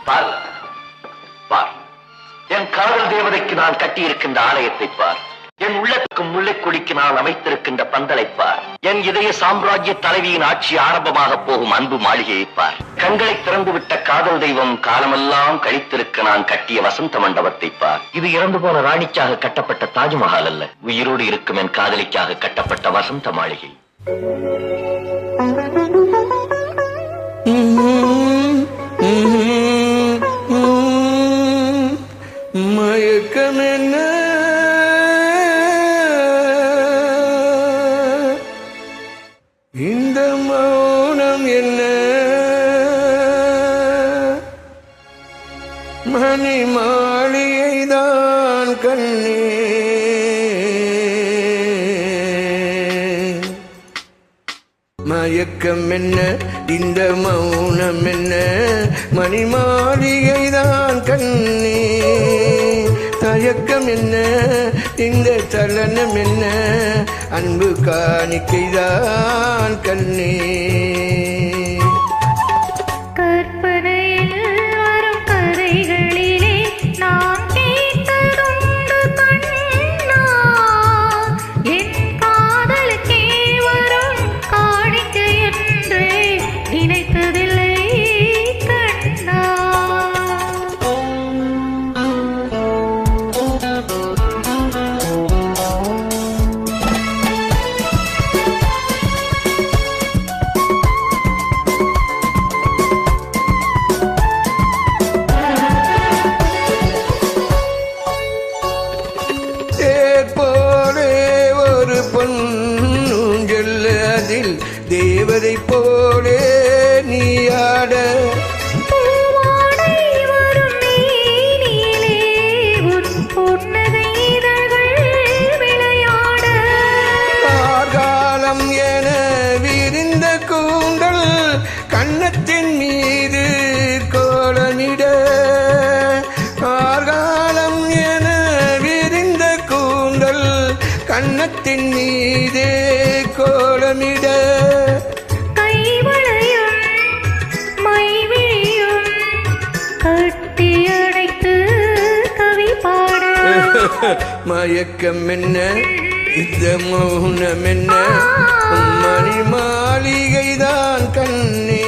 பார் பார், என் காதல் தேவதைக்கு நான் கட்டியிருக்கின்ற ஆலயத்தை பார், என் உள்ளத்துக்கு முல்லைக்கொடிக்கு நான் அமைத்திருக்கின்ற பந்தலை பார், என் இதய சாம்ராஜ்ய தலைவியின் ஆட்சி ஆரம்பமாக போகும் அன்பு மாளிகையை பார், கண்களை திறந்துவிட்ட காதல் தெய்வம் காலமெல்லாம் கழித்திருக்க நான் கட்டிய வசந்த மண்டபத்தை பார். இது இறந்து போன ராணிக்காக கட்டப்பட்ட தாஜ்மஹால் அல்ல, உயிரோடு இருக்கும் என் காதலிக்காக கட்டப்பட்ட வசந்த மாளிகை. மயக்கம் என்ன இந்த மௌனம் என்ன மணி மாளிகைதான் கண்ணே மயக்கம் என்ன இந்த மௌனம் என்ன மணி மாளிகைதான் கண்ணே தயக்கம் என்ன இந்த சலனம் என்ன அன்பு காணிக்கைதான் கண்ணே தேவதை போலே நீயாட காலம் என விரிந்த கூந்தல் கன்னத்தின் மீது கோலமிட காலம் என விரிந்த கூந்தல் கன்னத்தின் மீது கோலமிட மயக்கம் என்ன இந்த மௌனம் என்ன மணி மாளிகைதான் கண்ணே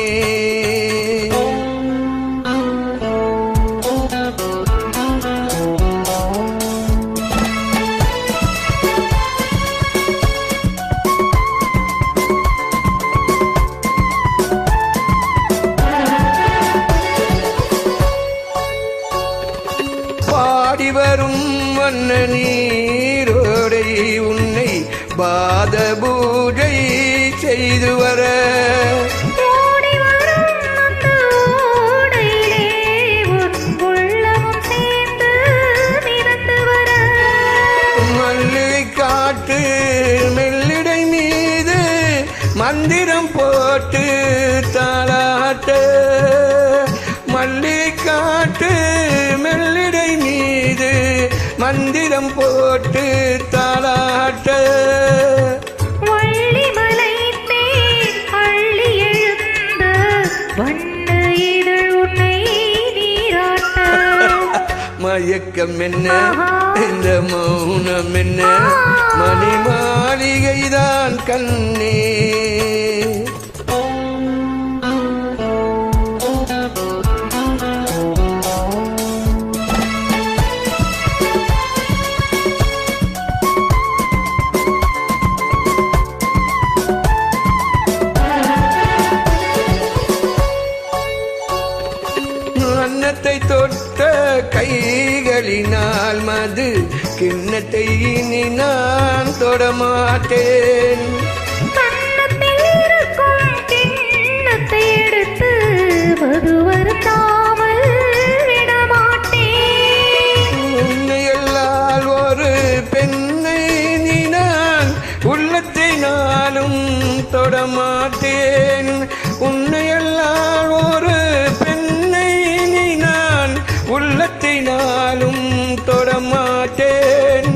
பாடி வரும் வண்ண நீரோடை உன்னை பாத பூஜை செய்து வர மல்லிகை காட்டு மெல்லிடை மீது மந்திரம் போட்டு தாளாட்ட மல்லிகை காட்டு மெல்லிடை மீது மந்திரம் போட்டு தாளாட்ட வள்ளிமலை தேன் அள்ளி எழுந்த வண்ண இதழ் உன்னை நீராட்ட மயக்கம் என்ன இந்த மௌனம் என்ன மணி மாளிகைதான் கண்ணே அன்னத்தை தொட்ட கைகளினால் மது கிண்ணத்தை இனி நான் தொடமாட்டேன் கண்ணத்தில் இருக்கும் கிண்ணத்தை எடுத்து மது வருத்தாமல் விடமாட்டேன் உன்னை எல்லால் ஒரு பெண்ணை நீ நான் உள்ளத்தை நாளும் தொடமாட்டேன் உன்னை எல்லால் ஒரு உள்ளத்தை நாளும் தொடமாட்டேன்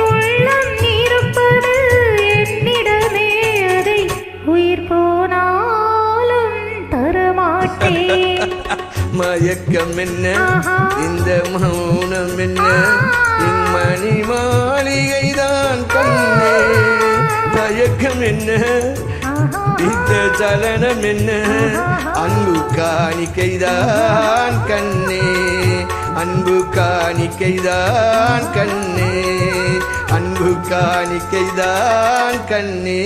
உள்ளம் இருப்பது என்னிடமே அதை உயிர் போனாலும் தரமாட்டேன் மயக்கம் என்ன இந்த மௌனம் என்ன என் மணி மாளிகைதான் கண்ணே மயக்கம் என்ன இந்த சலனம் என்ன அன்பு காணிக்கைதான் கண்ணே அன்பு காணிக்கைதான் கண்ணே அன்பு காணிக்கைதான் கண்ணே